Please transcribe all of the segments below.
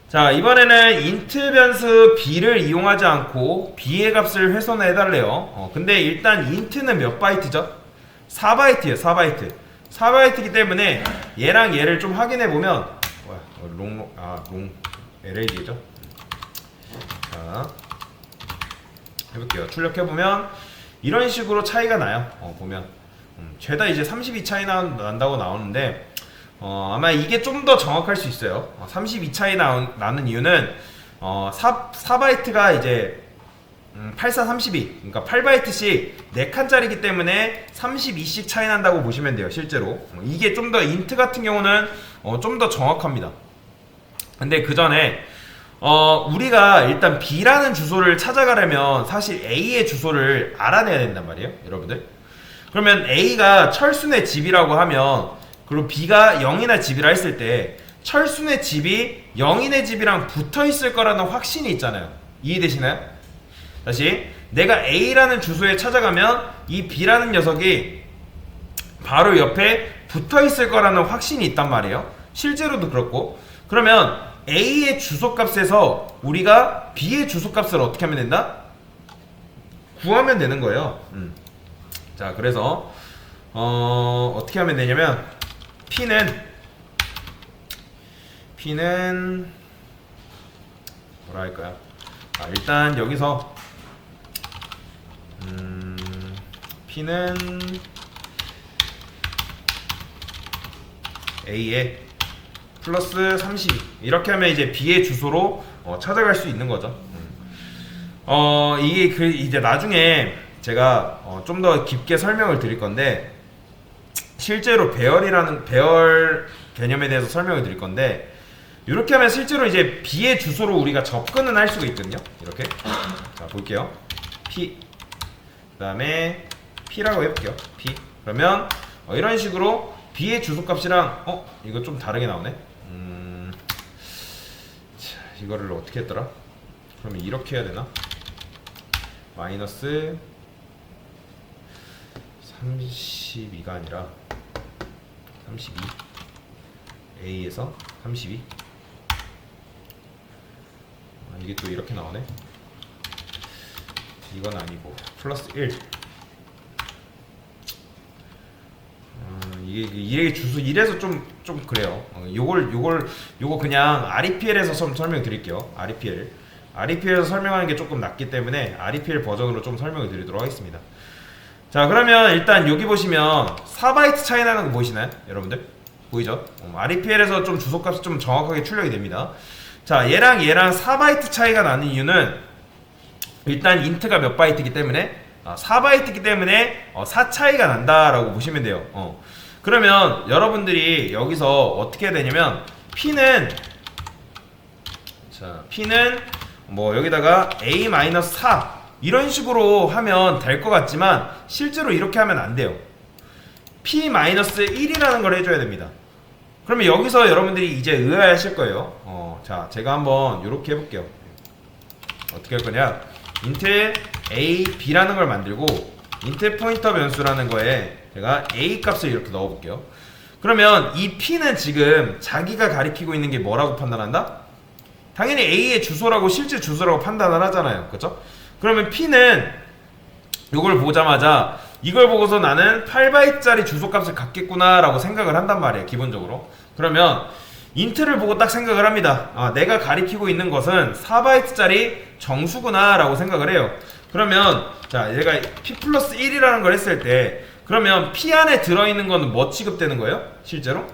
자, 이번에는 int 변수 b를 이용하지 않고 b의 값을 훼손해 달래요. 근데 일단 int는 몇 바이트죠? 4바이트예요. 4바이트. 4바이트이기 때문에 얘랑 얘를 좀 확인해 보면 롱 LAD죠. 자, 해볼게요. 출력해 보면 이런 식으로 차이가 나요. 보면 죄다 이제 32 차이 난다고 나오는데 아마 이게 좀 더 정확할 수 있어요. 32 차이 나는 이유는 4바이트가 이제 8432, 그러니까 8바이트씩 4칸짜리기 때문에 32씩 차이 난다고 보시면 돼요. 실제로 이게 좀 더 인트 같은 경우는 좀 더 정확합니다. 근데 그 전에 우리가 일단 B라는 주소를 찾아가려면 사실 A의 주소를 알아내야 된단 말이에요, 여러분들. 그러면 A가 철순의 집이라고 하면, 그리고 B가 0인의 집이라 했을 때 철순의 집이 0인의 집이랑 붙어 있을 거라는 확신이 있잖아요. 이해되시나요? 다시, 내가 A라는 주소에 찾아가면 이 B라는 녀석이 바로 옆에 붙어 있을 거라는 확신이 있단 말이에요. 실제로도 그렇고. 그러면 A의 주소값에서 우리가 B의 주소값을 어떻게 하면 된다? 구하면 되는 거예요. 자, 그래서 어떻게 하면 되냐면 P는 뭐라 할까요? 일단 여기서 P는 A에 플러스 32 이렇게 하면 이제 B의 주소로 찾아갈 수 있는 거죠. 이게 이제 나중에 제가 좀 더 깊게 설명을 드릴 건데, 실제로 배열 개념에 대해서 설명을 드릴 건데, 이렇게 하면 실제로 이제 B의 주소로 우리가 접근은 할 수가 있거든요. 이렇게. 자, 볼게요. P 그 다음에 P라고 해볼게요. P 그러면 이런 식으로 B의 주소값이랑 이거 좀 다르게 나오네. 자, 이거를 어떻게 했더라? 그러면 이렇게 해야 되나? 마이너스 32가 아니라 32 A에서 32 이게 또 이렇게 나오네. 이건 아니고 플러스 1 이게 주소 이래서 좀 그래요. 요거 그냥 REPL에서 설명 드릴게요. REPL에서 설명하는 게 조금 낫기 때문에 REPL 버전으로 좀 설명을 드리도록 하겠습니다. 자, 그러면 일단 여기 보시면 4바이트 차이 나는 거 보이시나요? 여러분들? 보이죠? REPL에서 좀 주소값이 좀 정확하게 출력이 됩니다. 자, 얘랑 4바이트 차이가 나는 이유는 일단 int가 몇 바이트이기 때문에 4바이트이기 때문에 4 차이가 난다라고 보시면 돼요. 그러면 여러분들이 여기서 어떻게 해야 되냐면 P는 뭐 여기다가 A-4 이런 식으로 하면 될 것 같지만 실제로 이렇게 하면 안 돼요. P-1이라는 걸 해줘야 됩니다. 그러면 여기서 여러분들이 이제 의아해하실 거예요. 자, 제가 한번 이렇게 해볼게요. 어떻게 할 거냐? int a b라는 걸 만들고 int 포인터 변수라는 거에 제가 a 값을 이렇게 넣어볼게요. 그러면 이 P는 지금 자기가 가리키고 있는 게 뭐라고 판단한다? 당연히 A의 주소라고 실제 주소라고 판단을 하잖아요. 그쵸? 그러면 P는 이걸 보자마자 이걸 보고서 나는 8바이트짜리 주소값을 갖겠구나 라고 생각을 한단 말이에요. 기본적으로. 그러면 int를 보고 딱 생각을 합니다. 내가 가리키고 있는 것은 4바이트짜리 정수구나 라고 생각을 해요. 그러면 자, 얘가 P 플러스 1이라는 걸 했을 때 그러면 P 안에 들어있는 거는 뭐 취급되는 거예요? 실제로?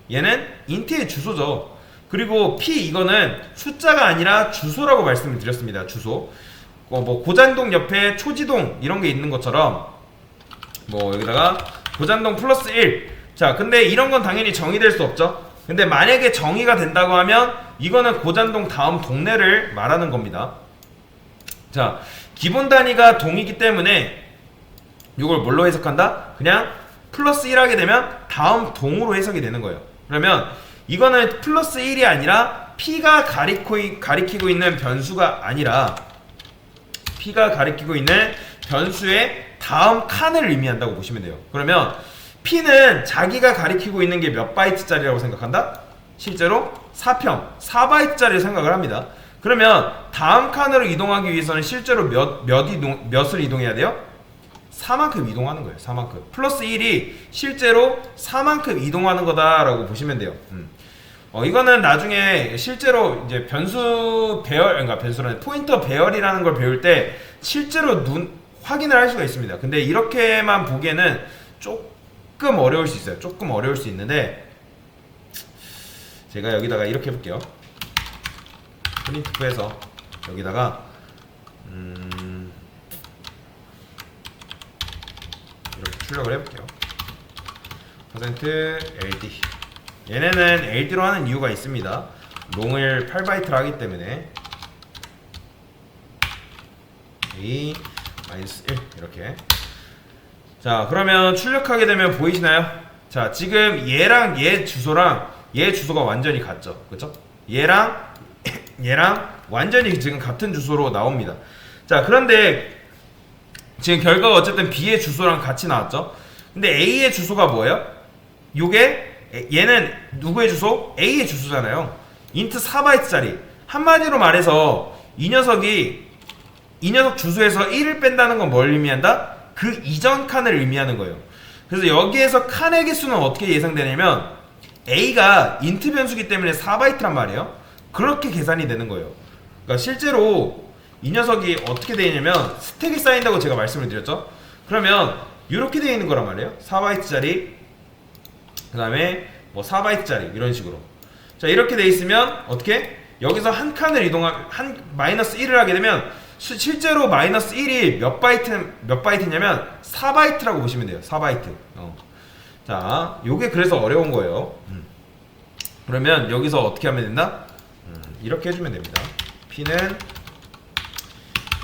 얘는 int의 주소죠. 그리고 P 이거는 숫자가 아니라 주소라고 말씀을 드렸습니다. 주소. 뭐 고잔동 옆에 초지동 이런 게 있는 것처럼 뭐 여기다가 고잔동 플러스 1. 자, 근데 이런 건 당연히 정의될 수 없죠. 근데 만약에 정의가 된다고 하면 이거는 고잔동 다음 동네를 말하는 겁니다. 자, 기본 단위가 동이기 때문에 이걸 뭘로 해석한다? 그냥 플러스 1 하게 되면 다음 동으로 해석이 되는 거예요. 그러면 이거는 플러스 1이 아니라 P가 가리키고 있는 변수가 아니라 P가 가리키고 있는 변수의 다음 칸을 의미한다고 보시면 돼요. 그러면 P는 자기가 가리키고 있는 게 몇 바이트짜리라고 생각한다? 실제로 4평 4바이트짜리 생각을 합니다. 그러면 다음 칸으로 이동하기 위해서는 실제로 몇을 이동해야 돼요? 4만큼 이동하는 거예요. 4만큼. 플러스 1이 실제로 4만큼 이동하는 거다라고 보시면 돼요. 이거는 나중에 실제로 이제 변수 배열, 그러니까 변수라는 포인터 배열이라는 걸 배울 때 실제로 확인을 할 수가 있습니다. 근데 이렇게만 보기에는 조금 어려울 수 있어요. 조금 어려울 수 있는데 제가 여기다가 이렇게 해볼게요. 프린트프해서 여기다가 이렇게 출력을 해볼게요. %LD 얘네는 LD로 하는 이유가 있습니다. 롱을 8바이트로 하기 때문에 A -1 이렇게. 자, 그러면 출력하게 되면 보이시나요? 자, 지금 얘랑 얘 주소랑 얘 주소가 완전히 같죠, 그쵸? 얘랑 완전히 지금 같은 주소로 나옵니다. 자, 그런데 지금 결과가 어쨌든 B의 주소랑 같이 나왔죠. 근데 A의 주소가 뭐예요? 요게 얘는 누구의 주소? A의 주소잖아요. 인트 4바이트짜리. 한마디로 말해서 이 녀석 주소에서 1을 뺀다는 건 뭘 의미한다? 그 이전 칸을 의미하는 거예요. 그래서 여기에서 칸의 개수는 어떻게 예상되냐면 A가 인트 변수기 때문에 4바이트란 말이에요. 그렇게 계산이 되는 거예요. 그러니까 실제로 이 녀석이 어떻게 되어 있냐면 스택이 쌓인다고 제가 말씀을 드렸죠. 그러면 이렇게 되어 있는 거란 말이에요. 4바이트짜리 그 다음에 뭐 4바이트짜리 이런 식으로. 자, 이렇게 되어 있으면 어떻게? 여기서 한 칸을 마이너스 1을 하게 되면 실제로 마이너스 1이 몇 바이트냐면 4바이트라고 보시면 돼요. 4바이트. 자, 요게 그래서 어려운 거예요. 그러면 여기서 어떻게 하면 된다? 이렇게 해주면 됩니다. P는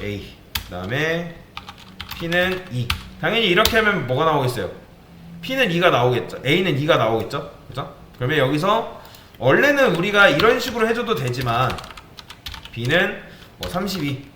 A, 그 다음에 P는 E. 당연히 이렇게 하면 뭐가 나오겠어요? P는 2가 나오겠죠. A는 2가 나오겠죠. 그죠? 그러면 여기서 원래는 우리가 이런 식으로 해줘도 되지만 B는 뭐 32,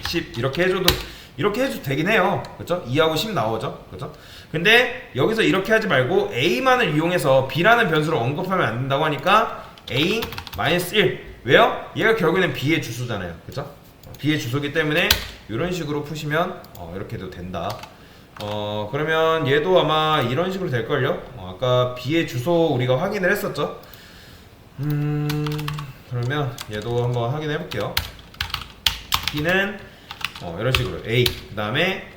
10 이렇게 해줘도 되긴 해요. 그죠? 2하고 10 나오죠. 그죠? 근데 여기서 이렇게 하지 말고 A만을 이용해서 B라는 변수를 언급하면 안 된다고 하니까 A-1. 왜요? 얘가 결국에는 B의 주소잖아요. 그죠? B의 주소기 때문에 이런 식으로 푸시면 이렇게 해도 된다. 그러면 얘도 아마 이런 식으로 될걸요? 아까 B의 주소 우리가 확인을 했었죠? 그러면 얘도 한번 확인해 볼게요. B는 이런 식으로 A, 그 다음에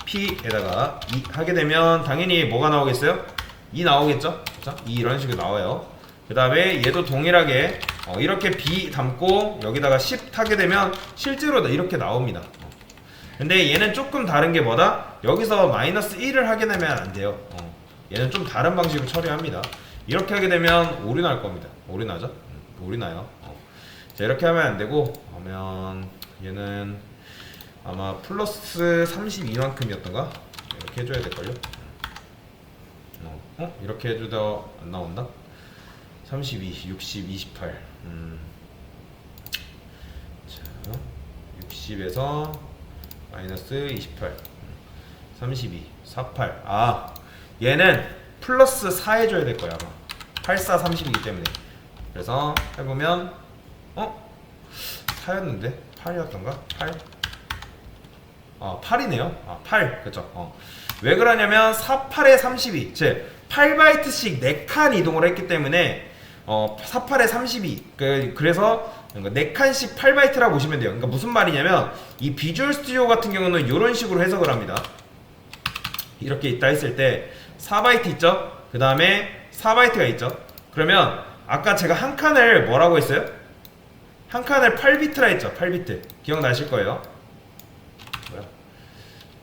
P에다가 2 하게 되면 당연히 뭐가 나오겠어요? 2 나오겠죠? 그쵸? 2 이런 식으로 나와요. 그 다음에 얘도 동일하게 이렇게 B 담고 여기다가 10 하게 되면 실제로 이렇게 나옵니다. 근데 얘는 조금 다른 게 뭐다? 여기서 마이너스 1을 하게 되면 안 돼요. 얘는 좀 다른 방식으로 처리합니다. 이렇게 하게 되면 오류 날 겁니다. 오류 나죠? 오류 나요. 자, 이렇게 하면 안 되고, 그러면 얘는 아마 플러스 32만큼이었던가? 이렇게 해줘야 될걸요? 이렇게 해주다 안 나온다? 32, 60, 28. 자, 60에서 마이너스 28, 32, 48. 아, 얘는 플러스 4 해줘야 될 거야 아마. 84, 30이기 때문에. 그래서 해보면 4였는데 8이었던가? 8? 8이네요. 8. 그쵸. 왜 그러냐면 48에 32, 즉 8바이트씩 4칸 이동을 했기 때문에 48에 32. 그래서 4칸씩 8바이트라고 보시면 돼요. 그러니까 무슨 말이냐면 이 비주얼 스튜디오 같은 경우는 이런 식으로 해석을 합니다. 이렇게 있다 했을 때 4바이트 있죠? 그 다음에 4바이트가 있죠? 그러면 아까 제가 한 칸을 뭐라고 했어요? 한 칸을 8비트라 했죠? 8비트. 기억나실 거예요.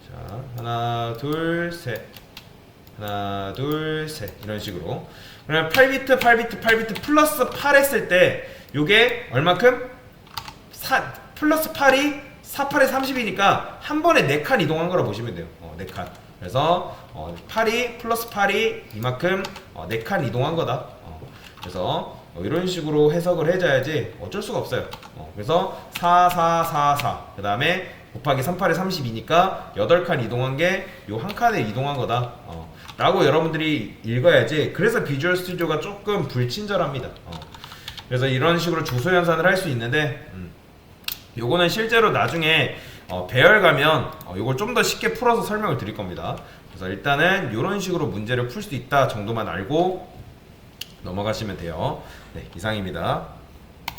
자, 하나, 둘, 셋. 하나, 둘, 셋. 이런 식으로. 그러면 8비트, 8비트, 8비트 플러스 8 했을 때 요게 얼마큼? 플러스 8이 48에 30이니까 한 번에 4칸 이동한 거라 보시면 돼요. 4칸. 그래서 8이 플러스 8이 이만큼 4칸 이동한 거다. 그래서 이런 식으로 해석을 해줘야지 어쩔 수가 없어요. 그래서 4, 4, 4, 4. 그 다음에 곱하기 38에 32니까 8칸 이동한 게 요 한 칸에 이동한 거다. 라고 여러분들이 읽어야지. 그래서 비주얼 스튜디오가 조금 불친절합니다. 그래서 이런 식으로 주소 연산을 할 수 있는데 요거는 실제로 나중에 배열 가면 요걸 좀 더 쉽게 풀어서 설명을 드릴 겁니다. 그래서 일단은 이런 식으로 문제를 풀 수 있다 정도만 알고 넘어가시면 돼요. 네, 이상입니다.